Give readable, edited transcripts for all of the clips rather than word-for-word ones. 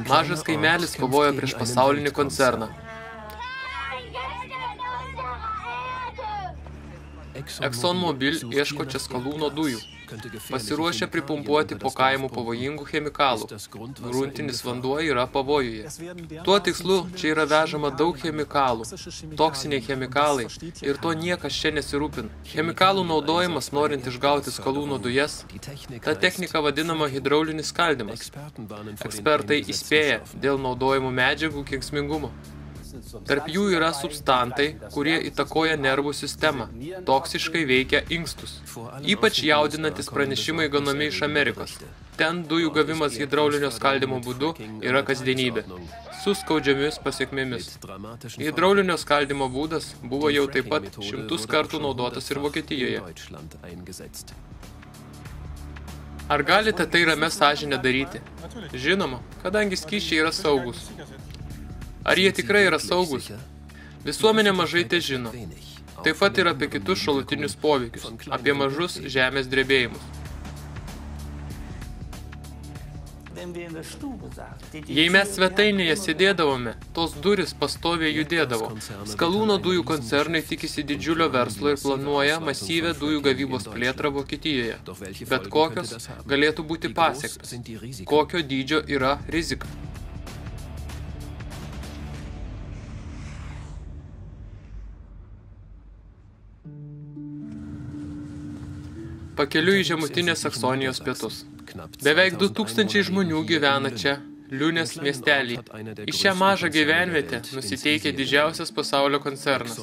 Mažas kaimelis kovoja prieš pasaulinį koncerną. ExxonMobil ieško čia skalūno dujų. Pasiruošia pripumpuoti po kaimų pavojingų chemikalų. Gruntinis vanduo yra pavojuje. Tuo tikslu čia yra vežama daug chemikalų, toksiniai chemikalai, ir to niekas čia nesirūpina. Chemikalų naudojimas norint išgauti skalūno dujas, ta technika vadinama hidraulinis skaldymas. Ekspertai įspėja dėl naudojimų medžiagų kenksmingumo. Tarp jų yra substantai, kurie įtakoja nervų sistemą, toksiškai veikia inkstus. Ypač jaudinantis pranešimai gaunami iš Amerikos. Ten dujų gavimas hidraulinio skaldymo būdu yra kasdienybė, su skaudžiomis pasekmėmis. Hidraulinio skaldymo būdas buvo jau taip pat 100 kartų naudotas ir Vokietijoje. Ar galite tai ramia sąžine daryti? Žinoma, kadangi skysčiai yra saugus. Ar jie tikrai yra saugus? Visuomenė mažai tai žino. Taip pat ir apie kitus šalutinius poveikius, apie mažus žemės drebėjimus. Jei mes svetainėje sėdėdavome, tos durys pastoviai judėdavo. Skalūno dujų koncernai tikisi didžiulio verslo ir planuoja masyvę dujų gavybos plėtrą Vokietijoje. Bet kokios galėtų būti pasekmės? Kokio dydžio yra rizika? Pakeliu į žemutinės Saksonijos pietus. Beveik 2000 žmonių gyvena čia, Liunės miestelį. Į šią mažą gyvenvietę nusiteikė didžiausias pasaulio koncernas.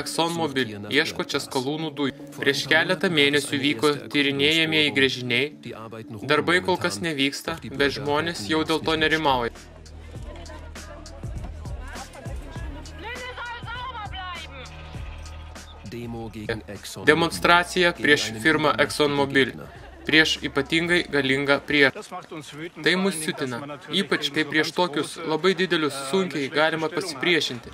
ExxonMobil ieško čia skalūnų dujų. Prieš keletą mėnesių vyko tyrinėjamieji gręžiniai. Darbai kol kas nevyksta, bet žmonės jau dėl to nerimauja. Demonstracija prieš firmą ExxonMobil, prieš ypatingai galingą priešą. Tai mus siutina, ypač kai prieš tokius labai didelius sunkiai galima pasipriešinti.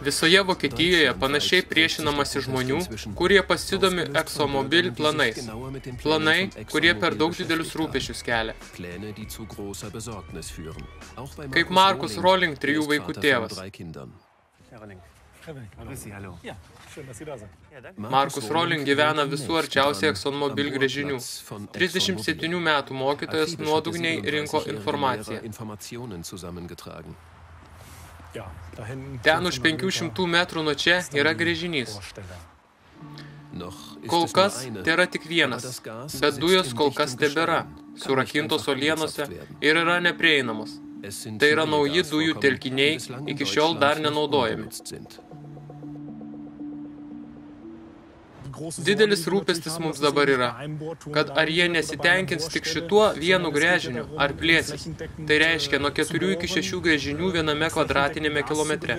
Visoje Vokietijoje panašiai priešinamasi žmonių, kurie pasidomi ExxonMobil planais. Planai, kurie per daug didelius rūpesčius kelia. Kaip Markus Rolling 3 vaikų tėvas. Markus Rolling gyvena visų arčiausiai ExxonMobil gręžinių. 37 metų mokytojas nuodugniai rinko informaciją. Ten už 500 metrų nuo čia yra gręžinys. Kol kas tai yra tik vienas, bet dujos kol kas tebėra, surakintos uolienose ir yra neprieinamos. Tai yra nauji dujų telkiniai, iki šiol dar nenaudojami. Didelis rūpestis mums dabar yra, kad ar jie nesitenkins tik šituo vienu gręžiniu, ar plėsis. Tai reiškia nuo 4 iki 6 gręžinių viename kvadratinėme kilometre.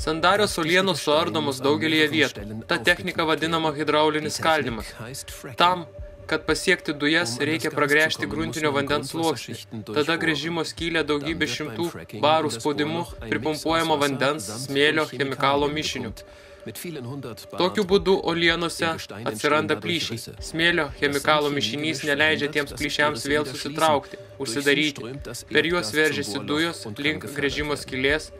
Sandarios uolienos suardomos daugelyje vietų. Ta technika vadinama hidraulinis skaldymas. Tam, kad pasiekti dujas, reikia pragręžti gruntinio vandens sluoksnį. Tada gręžimo skylė daugybė 100 barų spaudimu pripumpuojama vandens, smėlio, chemikalo mišiniu. Tokiu būdu uolienose atsiranda plyšiai. Smėlio, chemikalo mišinys neleidžia tiems plyšiams vėl susitraukti, užsidaryti. Per juos veržiasi dujos link gręžimo skylės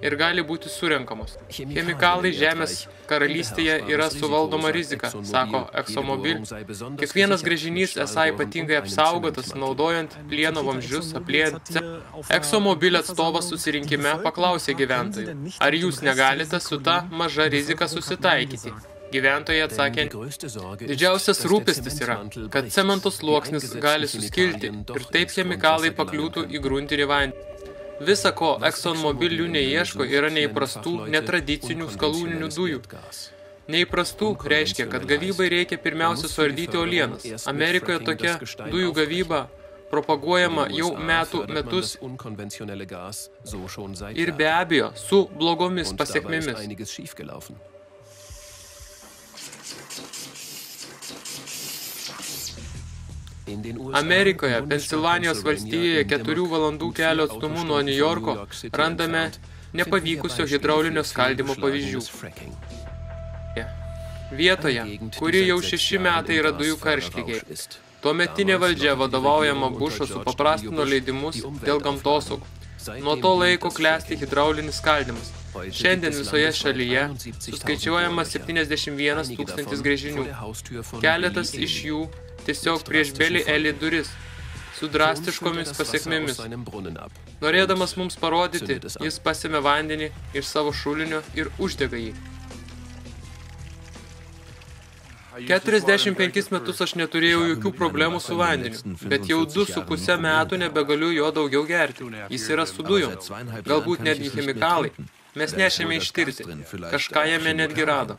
ir gali būti surenkamos. Chemikalai Žemės karalystėje yra suvaldoma rizika, sako ExxonMobil. Kiekvienas gręžinys esą ypatingai apsaugotas, naudojant plieno vamzdžius, apliejant. ExxonMobil atstovas susirinkime paklausė gyventojų, ar jūs negalite su ta maža rizika susitaikyti. Gyventojai atsakė, didžiausias rūpestis yra, kad cemento sluoksnis gali suskilti ir taip chemikalai pakliūtų į gruntinį vandenį. Visa, ko ExxonMobil Liunė ieško, yra neįprastų, netradicinių skalūninių dujų. Neįprastų reiškia, kad gavybai reikia pirmiausia suardyti uolienas. Amerikoje tokia dujų gavyba propaguojama jau metus ir be abejo su blogomis pasekmėmis. Amerikoje, Pensilvanijos valstijoje 4 valandų kelio atstumu nuo Niujorko randame nepavykusio hidraulinio skaldymo pavyzdžių. vietoje, kuri jau 6 metai yra dujų karštligė. Tuometinė valdžia vadovaujama Bušo supaprastino leidimus dėl gamtosaugų. Nuo to laiko klesti hidraulinis skaldymas. Šiandien visoje šalyje suskaičiuojama 71 000 gręžinių. Keletas iš jų tiesiog prieš Beli Eli duris, su drastiškomis pasiekmėmis. Norėdamas mums parodyti, jis pasėmė vandenį iš savo šulinio ir uždega jį. 45 metus aš neturėjau jokių problemų su vandeniu, bet jau 2,5 metų nebegaliu jo daugiau gerti. Jis yra su dujom, galbūt netgi chemikalai. Mes nešėme ištirti. Kažką jame netgi rado.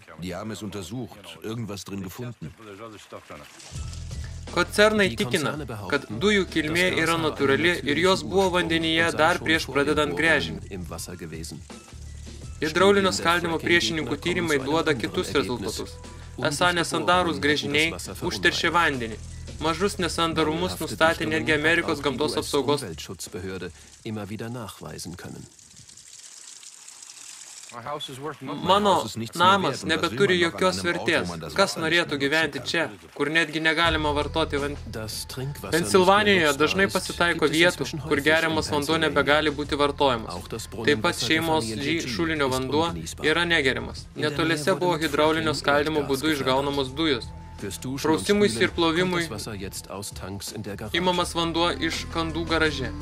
Koncernai tikina, kad dujų kilmė yra natūrali ir jos buvo vandenyje dar prieš pradedant gręžinį. Hidraulinio skaldymo priešininkų tyrimai duoda kitus rezultatus. Esą nesandarūs gręžiniai užteršė vandenį. Mažus nesandarumus nustatė netgi Amerikos gamtos apsaugos. Mano namas nebeturi jokios vertės. Kas norėtų gyventi čia, kur netgi negalima vartoti vandens? Pensilvanijoje dažnai pasitaiko vietų, kur geriamas vanduo nebegali būti vartojamas. Taip pat šeimos šulinio vanduo yra negeriamas. Netoliese buvo hidraulinio skaldymo būdu išgaunamos dujos. Prausimuisi ir plovimui imamas vanduo iš kandų garaže.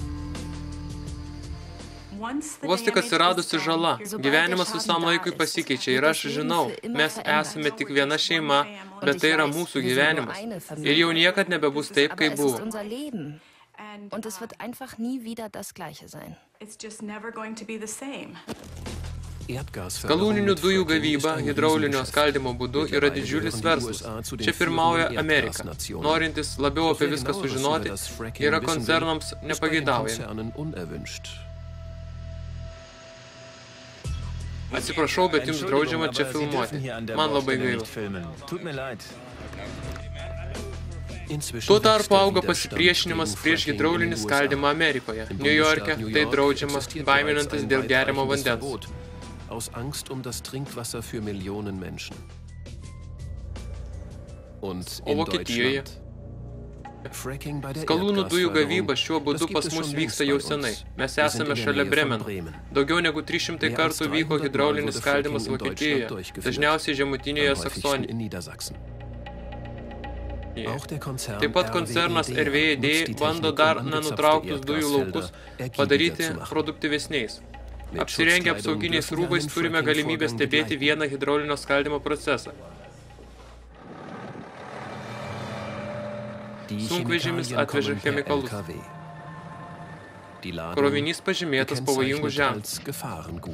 Vos tik atsiradusi žala, gyvenimas visam laikui pasikeičia ir aš žinau, mes esame tik viena šeima, bet tai yra mūsų gyvenimas. Ir jau niekad nebebus taip, kaip buvo. Skalūninių dujų gavyba hidraulinio skaldymo būdu yra didžiulis verslas. Čia pirmauja Amerika. Norintis labiau apie viską sužinoti, yra koncernams nepageidaujami. Atsiprašau, bet jums draudžiama čia filmuoti. Man labai gaila. Tuo tarpu auga pasipriešinimas prieš hidraulinį skaldymą Amerikoje. New Yorke tai draudžiama, baiminantis dėl geriamo vandens. O Vokietijoje skalūnų dujų gavyba šiuo būdu pas mus vyksta jau senai. Mes esame šalia Bremeno. Daugiau negu 300 kartų vyko hidraulinis skaldymas Vokietijoje, dažniausiai žemutinėje Saksonijoje. Taip pat koncernas RVD bando dar nenutrauktus dujų laukus padaryti produktyvesniais. Apsirengę apsauginiais rūbais turime galimybę stebėti vieną hidraulinio skaldymo procesą. Sunkvežimis atveža chemikalus. Krovinys pažymėtas pavojingų ženklų.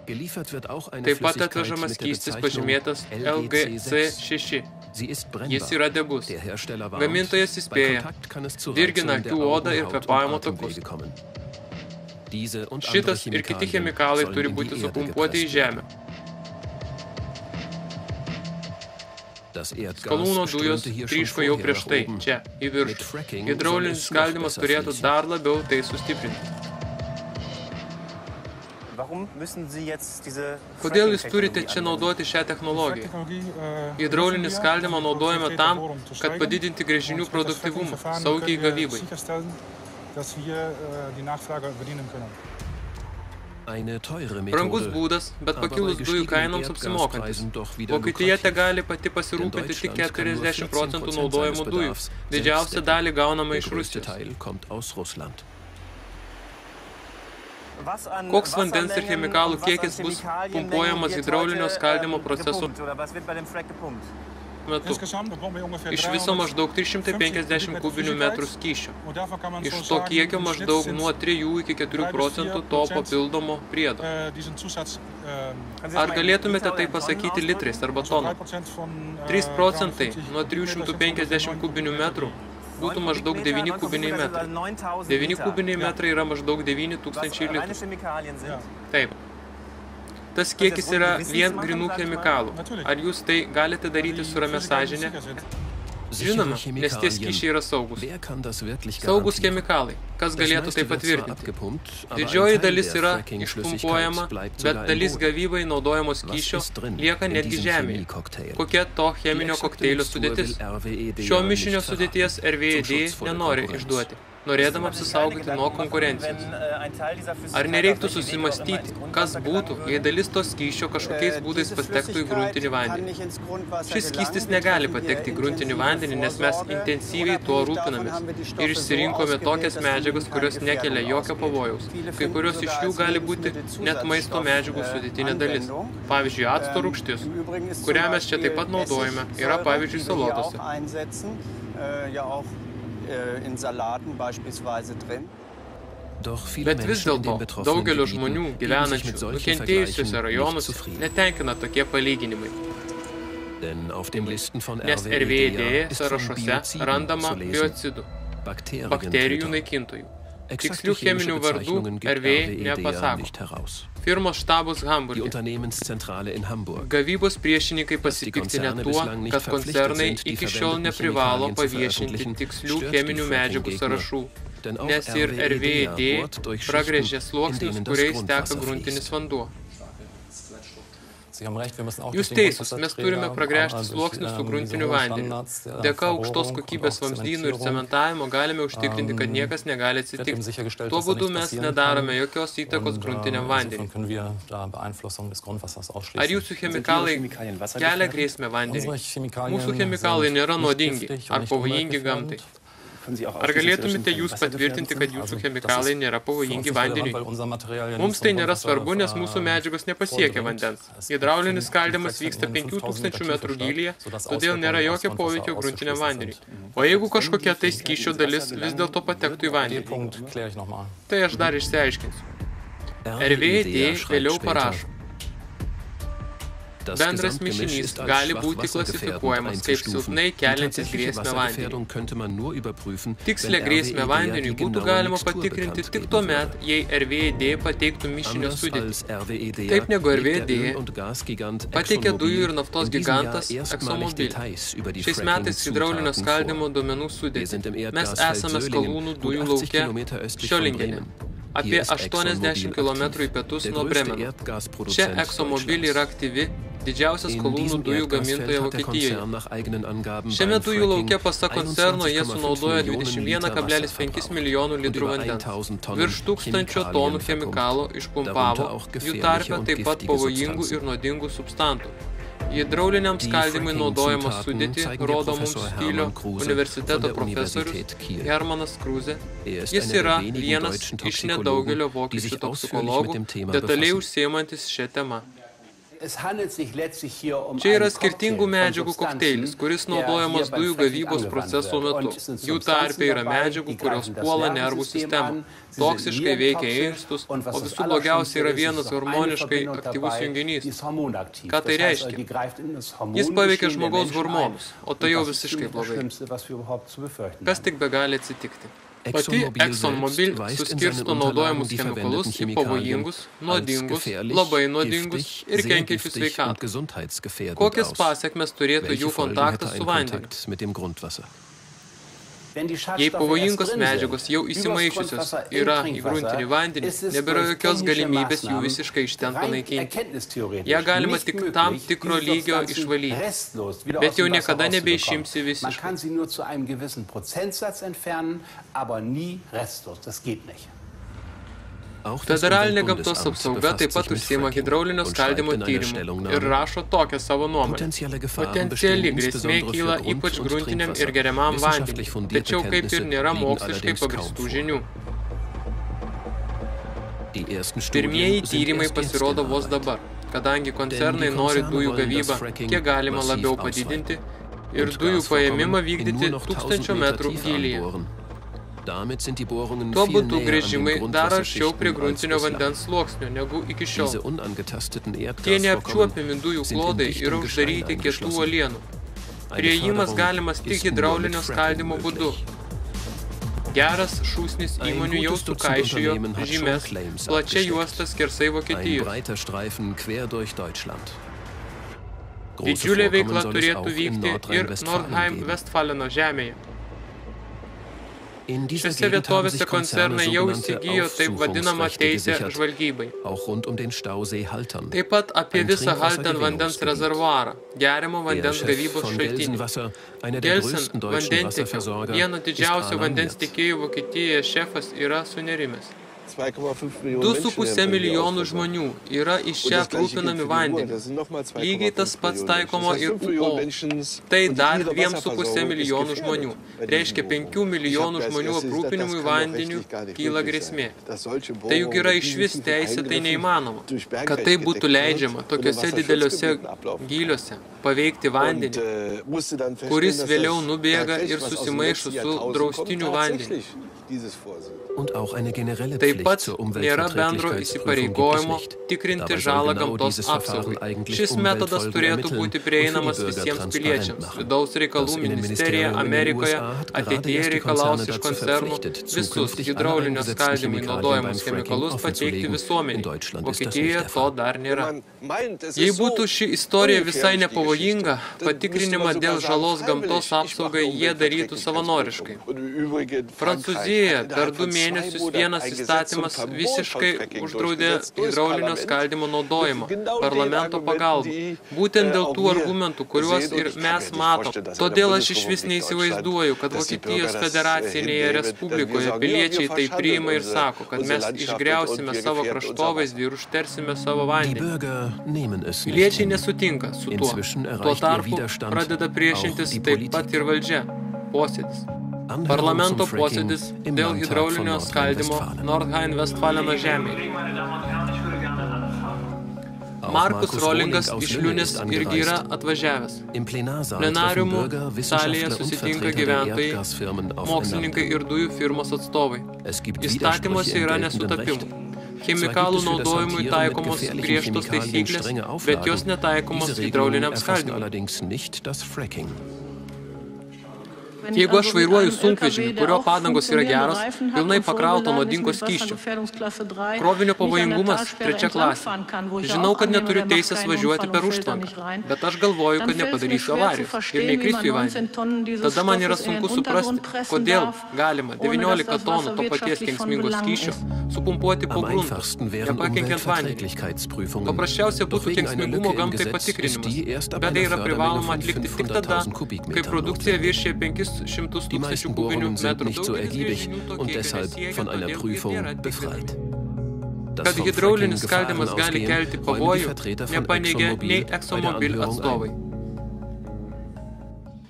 Taip pat atvežamas skystis pažymėtas LGC6. Jis yra degus. Gamintojas įspėja, dirgina akių odą ir kvėpavimo takus. Šitas ir kiti chemikalai turi būti supumpuoti į žemę. Skalūno dujos tryško jau prieš tai, čia, į viršų. Hidraulinis skaldymas turėtų dar labiau tai sustiprinti. Kodėl jūs turite čia naudoti šią technologiją? Hidraulinį skaldymą naudojame tam, kad padidinti gręžinių produktyvumą, saugiai gavybai. Brangus būdas, bet pakilus dujų kainoms apsimokantis. Vokietija te gali pati pasirūpinti tik 40% naudojamų dujų. Didžiausią dalį gaunama iš Rusijos. Koks vandens ir chemikalų kiekis bus pumpuojamas hidraulinio skaldymo proceso metu? Iš viso maždaug 350 kubinių metrų skysčio. Iš to kiekio maždaug nuo 3 iki 4% to papildomo priedo. Ar galėtumėte tai pasakyti litrais arba toną? 3% nuo 350 kubinių metrų būtų maždaug 9 kubiniai metrai. 9 kubiniai metrai yra maždaug 9000 litrų. Taip. Tas kiekis yra vien grinų chemikalų. Ar jūs tai galite daryti su ramia sąžine? Žinoma, nes tie skysčiai yra saugus. Saugus chemikalai. Kas galėtų tai patvirtinti? Didžioji dalis yra išpumpuojama, bet dalis gavybai naudojamos skysčio lieka netgi žemėje. Kokia to cheminio kokteilio sudėtis? Šio mišinio sudėties RVD nenori išduoti, norėdama apsisaugoti nuo konkurencijos. Ar nereiktų susimastyti, kas būtų, jei dalis to skysčio kažkokiais būdais patektų į gruntinį vandenį? Šis skystis negali patekti į gruntinį vandenį, nes mes intensyviai tuo rūpinamės ir išsirinkome tokias medžiagas, kurios nekelia jokio pavojaus. Kai kurios iš jų gali būti net maisto medžiagų sudėtinė dalis. Pavyzdžiui, acto rūgštis, kurią mes čia taip pat naudojame, yra pavyzdžiui salotose. Bet vis dėlto daugelio žmonių gyvenančių nukentėjusiuose rajonuose netenkina tokie palyginimai. Nes RVD sąrašuose randama biocidų, bakterijų naikintojų. Tikslių cheminių vardų RV nepasako. Firmos štabas Hamburge. Gavybos priešininkai pasipiktinę tuo, kad koncernai iki šiol neprivalo paviešinti tikslių cheminių medžiagų sąrašų, nes ir RVD pragręžė sluoksnius, kuriais teka gruntinis vanduo. Jūs teisus, mes turime pragręžti sluoksnius su gruntiniu vandeniu. Dėka aukštos kokybės vamzdynų ir cementavimo galime užtikrinti, kad niekas negali atsitikti. Tuo būdu mes nedarome jokios įtakos gruntiniam vandeniui. Ar jūsų chemikalai kelia grėsmę vandeniui? Mūsų chemikalai nėra nuodingi ar pavojingi gamtai. Ar galėtumėte jūs patvirtinti, kad jūsų chemikalai nėra pavojingi vandeniui? Mums tai nėra svarbu, nes mūsų medžiagos nepasiekia vandens. Hidraulinis skaldymas vyksta 5000 metrų gylyje, todėl nėra jokio poveikio gruntiniam vandeniui. O jeigu kažkokia tai skysčio dalis vis dėlto patektų į vandenį? Tai aš dar išsiaiškinsiu. RVD vėliau parašo. Bendras mišinys gali būti klasifikuojamas kaip silpnai keliantis grėsmę vandeniui. Tikslę grėsmę vandeniui būtų galima patikrinti tik tuomet, jei RVD pateiktų mišinio sudėtį. Taip negu RVD pateikė dujų ir naftos gigantas ExxonMobil. Šiais metais hidraulinio skaldymo duomenų sudėtį. Mes esame Skalūnų dujų lauke Šiolingene, apie 80 km į pietus nuo Bremeno. Čia ExxonMobil yra aktyvi, didžiausias Skalūnų dujų gamintoja Vokietijoje. Šiame dujų lauke pasak koncerno jie sunaudojo 21,5 milijonų litrų vandens. Virš 1000 tonų chemikalų išpumpavo, jų tarpe taip pat pavojingų ir nuodingų substantų. Hidrauliniam skaldymui naudojama sudėtį rodo mums Stylio universiteto profesorius Hermanas Kruse. Jis yra vienas iš nedaugelio vokiečių toksikologų, detaliai užsiimantis šią temą. Čia yra skirtingų medžiagų kokteilis, kuris naudojamas dujų gavybos proceso metu. Jų tarpe yra medžiagų, kurios puola nervų sistemą, toksiškai veikia inkstus, o visų blogiausia yra vienas hormoniškai aktyvus junginys. Ką tai reiškia? Jis paveikia žmogaus hormonus, o tai jau visiškai blogai. Kas tik begali atsitikti? Pati ExxonMobil suskirsto naudojamus chemikalus į pavojingus, nuodingus, labai nuodingus ir kenkiančius sveikatai. Kokias pasekmes turėtų jų kontaktas su vandeniu? Jei pavojingos medžiagos jau įsimaišiusios yra į gruntinį vandenį, nebėra jokios galimybės jų visiškai iš ten panaikinti. Ją galima tik tam tikro lygio išvalyti, bet jau niekada nebeišimsi visiškai. Federalinė gamtos apsauga taip pat užsiima hidraulinio skaldymo tyrimu ir rašo tokią savo nuomonę. Potenciali grėsmė kyla ypač gruntiniam ir geriamam vandeniui, tačiau kaip ir nėra moksliškai pagristų žinių. Pirmieji tyrimai pasirodo vos dabar, kadangi koncernai nori dujų gavybą kiek galima labiau padidinti ir dujų paėmimą vykdyti 1000 metrų gylyje. Tuo būdu gręžimai dar arčiau prie gruntinio vandens sluoksnio negu iki šiol. Tie neapčiuopiami dujų klodai yra uždaryti kietų uolienų. Priėjimas galimas tik hidraulinio skaldymo būdu. Geras šūsnis įmonių jau sukaišiojo žymes plačia juosta skersai Vokietijos. Didžiulė veikla turėtų vykti ir Nordrhein-Westfaleno žemėje. Šiose vietovėse koncernai jau įsigijo taip vadinamą teisę žvalgybai. Taip pat apie visą Halten vandens rezervuarą, geriamo vandens gavybos šaltinį. Gelsen vandentiekio, vieno didžiausio vandens tiekėjų Vokietijoje šefas yra sunerimęs. 2,5 milijonų žmonių yra iš čia aprūpinami vandeniu. Lygiai tas pats taikoma ir UO. Tai dar 2,5 milijonų žmonių. Reiškia 5 milijonų žmonių aprūpinimui vandeniu kyla grėsmė. Tai juk yra išvis teisė, tai neįmanoma. Kad tai būtų leidžiama tokiuose dideliuose gyliuose paveikti vandenį, kuris vėliau nubėga ir susimaišo su draustiniu vandeniu. Taip pat nėra bendro įsipareigojimo tikrinti žalą gamtos apsaugai. Šis metodas turėtų būti prieinamas visiems piliečiams. Vidaus reikalų ministerija Amerikoje ateityje reikalaus iš koncernų visus hidraulinio skaldymui naudojamus chemikalus pateikti visuomeniai. Vokietijoje to dar nėra. Jei būtų ši istorija visai nepavojinga, patikrinimą dėl žalos gamtos apsaugai jie darytų savanoriškai. Prancūzijoje per 2 mėnesius vienas įstatymas visiškai uždraudė hidraulinio skaldymo naudojimą parlamento pagalba. Būtent dėl tų argumentų, kuriuos ir mes matom. Todėl aš išvis neįsivaizduoju, kad Vokietijos federacinėje respublikoje piliečiai tai priima ir sako, kad mes išgriausime savo kraštovaizdį ir užtersime savo vandenį. Piliečiai nesutinka su tuo. Tuo tarpu pradeda priešintis taip pat ir valdžia. Posėdis. Parlamento posėdis dėl hidraulinio skaldymo Nordrhein-Westfaleno žemėje. Markus Rolingas iš Liunės irgi yra atvažiavęs. Plenariumų salėje susitinka gyventojai, mokslininkai ir dujų firmos atstovai. Įstatymuose yra nesutapimų. Chemikalų naudojimui taikomos griežtos taisyklės, bet jos netaikomos hidrauliniam skaldymui. Jeigu aš vairuoju sunkvežimį, kurio padangos yra geros, pilnai pakrauto nuodingo skysčio. Krovinio pavojingumas 3 klasė. Žinau, kad neturiu teisės važiuoti per užtvanką, bet aš galvoju, kad nepadarysiu avarijos ir neįkrisiu į vandenį. Tada man yra sunku suprasti, kodėl galima 19 tonų to paties kenksmingo skysčio supumpuoti po gruntą, nepakenkiant vandenį. Paprasčiausia būtų kenksmingumo gamtai patikrinimas, bet tai yra privaloma atlikti tik tada, kai produkcija viršija 500 tūkstančių kubinių metrų. ergiebig und deshalb von einer Prüfung befreit. Kad hidraulinis skaldymas gali kelti pavojų, nepaneigė nei ExxonMobil atstovai.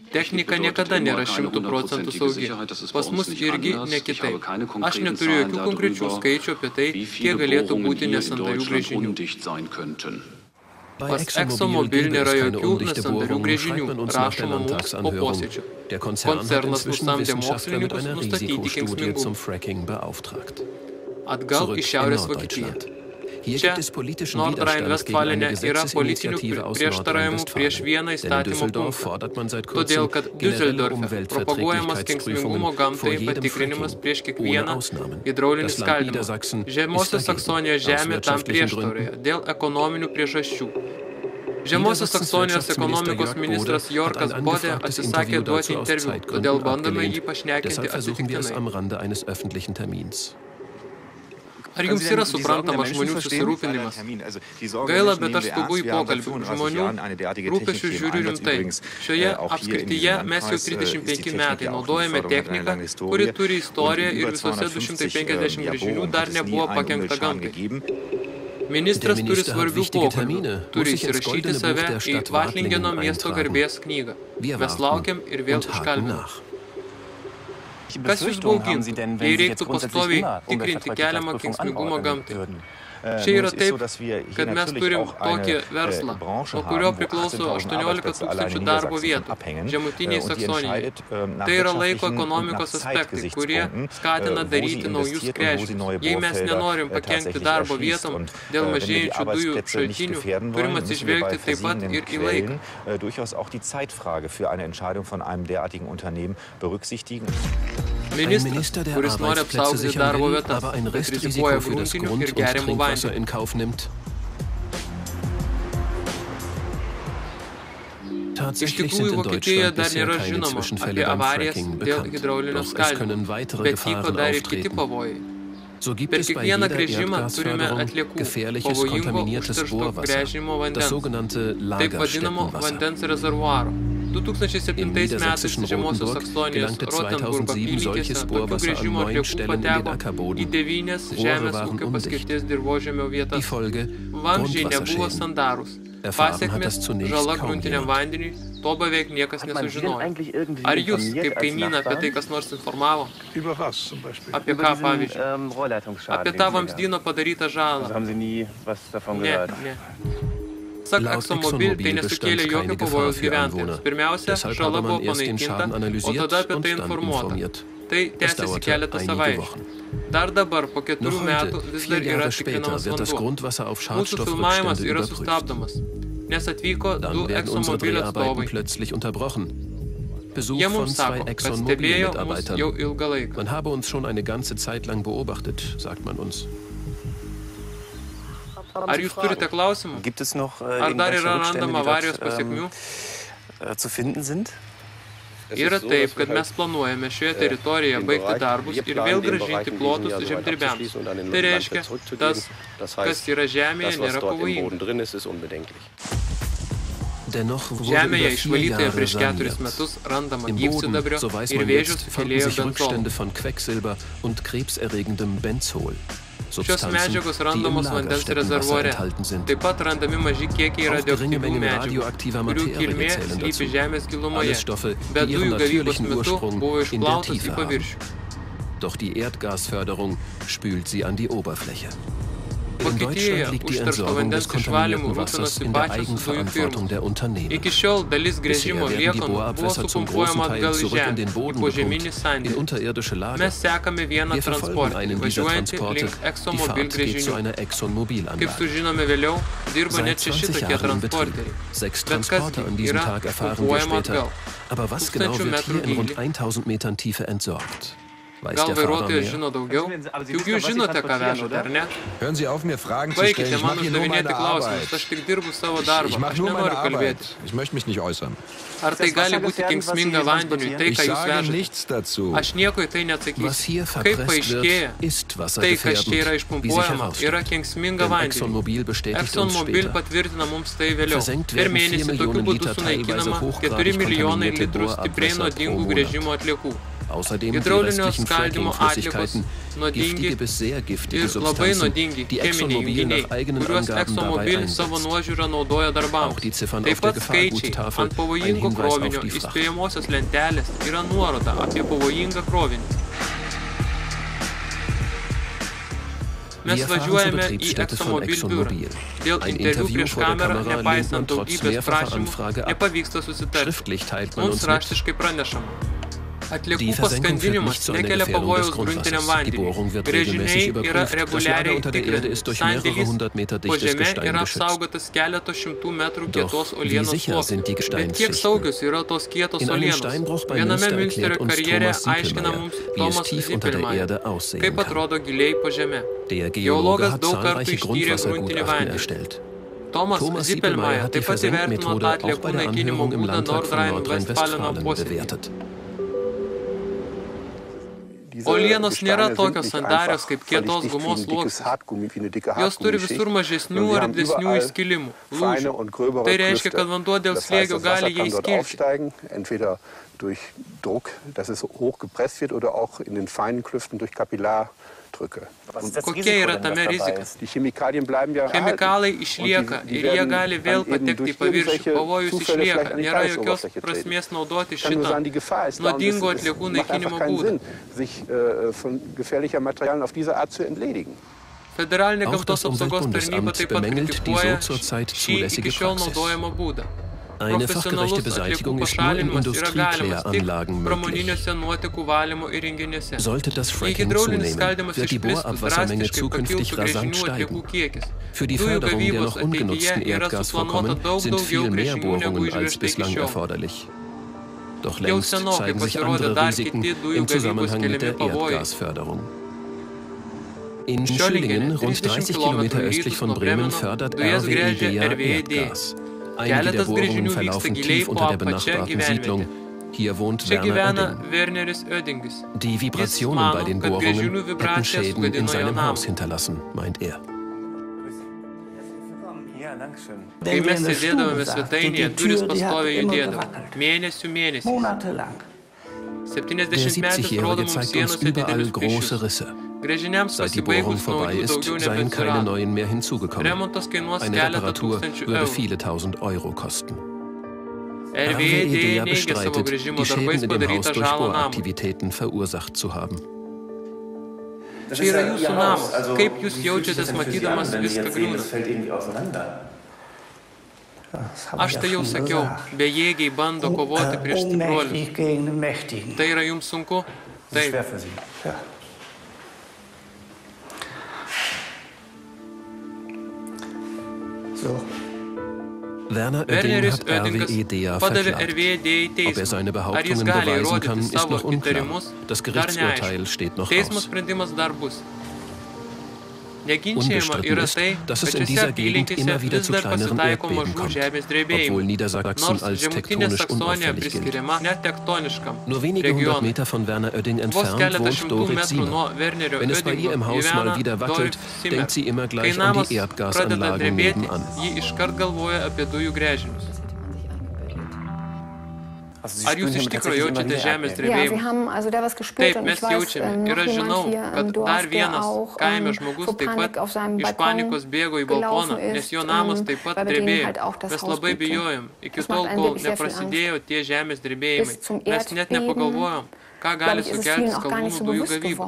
Technika niekada nėra 100% saugi. Pas mus irgi ne kitaip. Aš neturiu jokių konkrečių skaičių apie tai, kiek galėtų būti nesandarių gręžinių. Pas ExxonMobil nėra jokių nesandarių gręžinių, rašoma mums po posėdžio. Koncernas nusamdė mokslininkus nustatyti kenksmingumą. Atgal į Šiaurės Vokietiją. Čia, Nordrhein-Westfalene, yra politinių prieštaravimų prieš vieną įstatymo punktą, todėl kad Düsseldorfe propaguojamas kenksmingumo gamtai patikrinimas prieš kiekvieną hidraulinį skaldymą. Žemosios Saksonijos žemė tam prieštarauja dėl ekonominių priežasčių. Žemosios Saksonijos ekonomikos ministras Jorkas Bode atsisakė duoti interviu, todėl bandome jį pašnekinti atsitiktinai. Ar jums yra suprantama žmonių susirūpinimas? Gaila, bet aš skubu į pokalbį. Žmonių rūpesčių žiūriu rimtai. Šioje apskrityje mes jau 35 metai naudojame techniką, kuri turi istoriją ir visose 250 gręžinių dar nebuvo pakenkta gamtai. Ministras turi svarbių pokalbių, turi įsirašyti save į Vatlingeno miesto garbės knygą. Mes laukiam ir vėl užkalbinam. Kas jūs baugins, jei reiktų pastoviai tikrinti keliamą kenksmingumą gamtai? Čia yra taip, kad mes turim tokį verslą, nuo kurio priklauso 18 tūkstančių darbo vietų, žemutiniai Saksonijai. Tai yra laiko ekonomikos aspektai, kurie skatina daryti naujus gręžinius. Jei mes nenorim pakenkti darbo vietom dėl mažėjančių dujų šaltinių, turim atsižvelgti taip pat ir į laiką. Ministras, kuris nori apsaugoti darbo vietas, bet rizikuoja gruntinių ir geriamų vandeniu. Iš tikrųjų, Vokietijoje dar nėra žinoma apie avarijas dėl hidraulinio skaldimo, bet vyko dar ir kiti pavojai. Per kiekvieną gręžimą turime atliekų pavojingo užteršto gręžimo vandens, taip vadinamo vandens rezervuaro. 2007 metais Žemosios Saksonijos Rotenburgo apylinkėse tokių gręžimo atliekų pateko į 9 žemės ūkio paskirties dirvožemio vietas. Vamzdžiai nebuvo sandarūs. Pasekmės žala gruntiniam vandeniui, to beveik niekas nesužinojo. Ar jūs, kaip kaimyną, apie tai kas nors informavo? Apie ką, pavyzdžiui? Apie tą vamzdyno padarytą žalą? Ne. Sak ExxonMobil, tai nesukėlė jokio pavojaus gyventojams. Pirmiausia, žala buvo panaikinta, o tada apie tai informuota. Tai tęsiasi keletą savaičių. Dar dabar, po 4 metų, vis dar yra tikrinamas vanduo. Mūsų filmavimas yra sustabdomas, nes atvyko 2 ExxonMobil atstovai. Jie mums sako, kad stebėjo mus jau ilgą laiką. Ar jūs turite klausimų? Ar dar yra randama avarijos pasekmių? Yra taip, kad mes planuojame šioje teritorijoje baigti darbus ir vėl grąžinti plotus žemdirbiams. Tai reiškia, tas, kas yra žemėje, nėra pavojinga. Žemėje išvalytoje prieš 4 metus randama gyvsidabrio ir vėžius filėjo benzolo. Šios medžiagos randamos vandens rezervuare. Taip pat randami maži kiekiai radioaktyvių medžiagų, kurių kilmė slypi žemės gilumoje, bet dujų gavybos metu buvo išplautos į paviršių. Doch die Erdgasförderung spült sie an die Oberfläche. Vokietijoje užteršto vandens išvalymu rūpinosi pačios dujų firmos. Iki šiol dalis gręžimo liekanų buvo supumpuojama atgal į žemę, į požeminį sandėlį. Mes sekame vieną transportą, važiuojantį link ExxonMobil gręžinių. Kaip sužinome vėliau, dirba net 6 tokie transporteriai. Bet kas yra pumpuojama atgal. 1000 metrų gylį. Gal vairuotojas žino daugiau? Juk jūs žinote, ką vežate, ar ne? Baikite man uždavinėti klausimus, aš tik dirbu savo darbą, aš nenoriu kalbėti. Ar tai gali būti kenksminga vandeniui, tai, ką jūs vežate? Aš nieko į tai neatsakysiu. Kaip paaiškėja, tai, kas čia yra išpumpuojama, yra kenksminga vandeniui. ExxonMobil patvirtina mums tai vėliau. Per mėnesį tokiu būdu sunaikinama 4 milijonai litrų stipriai nuodingų gręžimo atliekų. Hidraulinio skaldimo atliekos nuodingi ir labai nuodingi cheminiai junginiai, kuriuos ExxonMobil savo nuožiūrą naudoja darbams. Taip pat skaičiai ant pavojingo krovinio įspėjamosios lentelės yra nuoroda apie pavojingą krovinį. Mes važiuojame į ExxonMobil biurą. Dėl interviu prieš kamerą, nepaisant daugybės prašymų, nepavyksta susitarti. Mums raštiškai pranešama. Atliekų paskandinimas nekelia pavojaus gruntiniam vandeniui. Gręžiniai yra reguliariai tikrinami. Sandėlis po žeme yra apsaugotas keleto šimtų metrų kietos uolienos sluoksniu. Bet kiek saugios yra tos kietos uolienos? Viename Münsterio karjere aiškina mums Tomas Zippelmaier, kaip atrodo giliai po žeme. Geologas daug kartų ištyrė gruntinį vandenį. Tomas Zippelmaier taip pat įvertino tą atliekų naikinimo būdą Nordrhein-Westfaleno posėdyje. Uolienos nėra tokios sandarios kaip kietos gumos sluoksnis. Jos turi visur mažesnių ar didesnių įskilimų, lūžių. Tai reiškia, kad vanduo dėl slėgio gali jai skilti. Durch Druck, dass es hochgepresst wird oder auch in den feinen Klüften durch Kapillardrücke. Kokia yra tame rizika? Die Chemikalien bleiben ja Chemikalai išlieka ir jie gali vėl patekti į paviršių. Pavojus išlieka. Nėra jokios prasmės naudoti šitą nuodingų atliekų naikinimo būdą. Sich von gefährlicher Materialien auf diese Art zu entledigen. Federalinė gamtos apsaugos tarnyba taip pat kritikuoja šį iki šiol naudojamą būdą. Eine fachgerechte Beseitigung ist nur in Industriekläranlagen möglich. Sollte das Fracking zunehmen, wird die Bohrabwassermenge zukünftig rasant steigen. Für die Förderung der noch ungenutzten Erdgasvorkommen sind viel mehr Bohrungen als bislang erforderlich. Doch längst zeigen sich andere Risiken im Zusammenhang mit der Erdgasförderung. In Schüllingen, rund 30 Kilometer östlich von Bremen, fördert RWE Erdgas. Einige der Bohrungen verlaufen tief unter der benachbarten Siedlung. Hier wohnt Werner Oedding. Die Vibrationen bei den Bohrungen hätten Schäden in seinem Haus hinterlassen, meint er. Kai mes sėdėdavome svetainėje, durys pastoviai judėdavo. Mėnesių mėnesiais. 70-metis rodo mums sienose didelius plyšius. Gręžiniams pasibaigus naujų daugiau nebeatsirado. Remontas kainuos keletą tūkstančių eurų. RWE neigia savo gręžimo darbais padarytą žalą namui. Čia yra jūsų namas. Kaip jūs jaučiatės matydamas viską griūnant? Aš tai jau sakiau, bejėgiai bando kovoti prieš stipruolius. Tai yra jums sunku? Taip. Werner Oedding hat padavė RWE į teismą. Ar jis gali įrodyti savo įtarimus? Dar neaišku. Teismo sprendimas dar bus. Neginčiama yra tai, kad šiose apylinkėse vis dar pasitaiko mažų žemės drebėjimų, nors žemutinė Saksonija priskiriama net tektoniškam regionui. Vos keletą šimtų metrų nuo Wernerio Oeddingo gyvena Dorf Zimmer. Kai namas pradeda drebėti, ji iškart galvoja apie dujų gręžinius. Ar jūs iš tikro jaučiate žemės drebėjimą? Taip, mes jaučiame. Ir aš žinau, kad dar vienas kaime žmogus taip pat iš panikos bėgo į balkoną, nes jo namas taip pat drebėjo. Mes labai bijojom. Iki tol, kol neprasidėjo tie žemės drebėjimai. Mes net nepagalvojom, ką gali sukelti skalūnų dujų gavyba.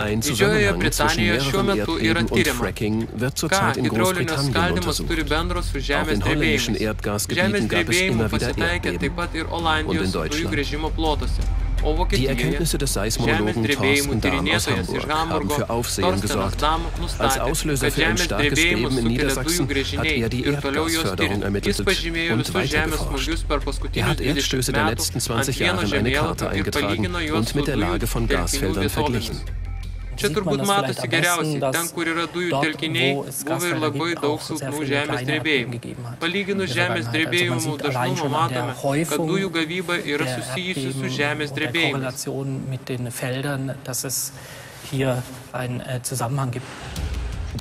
Didžiojoje Britanijoje šiuo metu yra tyriama, ką hidraulinio skaldymas turi bendro su žemės drebėjimais. Žemės drebėjimų pasitaikė taip pat ir Olandijos dujų gręžimo plotuose. O Vokietijoje žemės drebėjimų tyrinėtojas iš Hamburgo Torstenas Dam nustatė, kad žemės drebėjimus sukelia dujų gręžiniai ir toliau juos tyrinė. Jis pažymėjo visus žemės smūgius per paskutinius 20 metų ant vieno žemėlapio ir palygino juos su dujų telkinių vietovėmis. Čia turbūt matosi geriausiai, ten, kur yra dujų telkiniai, buvo ir labai daug silpnų žemės drebėjimų. Palyginus žemės drebėjimų dažnumą matome, kad dujų gavyba yra susijusi su žemės drebėjimais.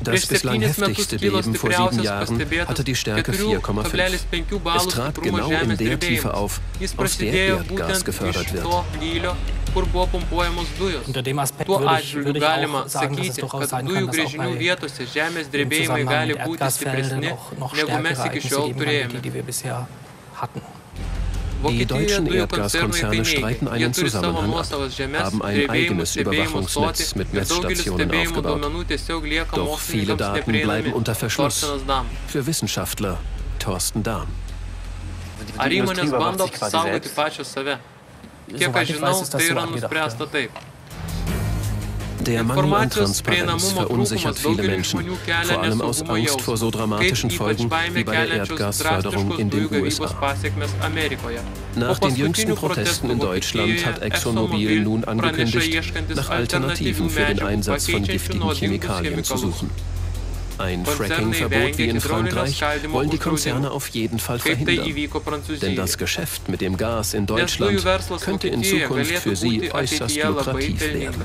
Das bislang heftigste Beben vor 7 Jahren hatte die Stärke 4,5. Es trat genau in der Tiefe auf, aus der Erdgas gefördert wird. Tuo atžvilgiu galima sakyti, kad dujų gręžinių vietose žemės drebėjimai gali būti stipresni, negu mes iki šiol turėjome. Die deutschen Erdgaskonzerne streiten einen Zusammenhang ab, haben ein eigenes Überwachungsnetz mit Messstationen aufgebaut. Doch viele Daten bleiben unter Verschluss. Für Wissenschaftler Thorsten Dahm. Ar įmonės bando apsaugoti pačios save? Kiek aš žinau, tai yra nuspręsta taip. Der Mangel an Transparenz verunsichert viele Menschen, vor allem aus Angst vor so dramatischen Folgen wie bei der Erdgasförderung in den USA. Nach den jüngsten Protesten in Deutschland hat ExxonMobil nun angekündigt, nach Alternativen für den Einsatz von giftigen Chemikalien zu suchen. Ein Fracking-Verbot wie in Frankreich wollen die Konzerne auf jeden Fall verhindern. Denn das Geschäft mit dem Gas in Deutschland könnte in Zukunft für sie äußerst lukrativ werden.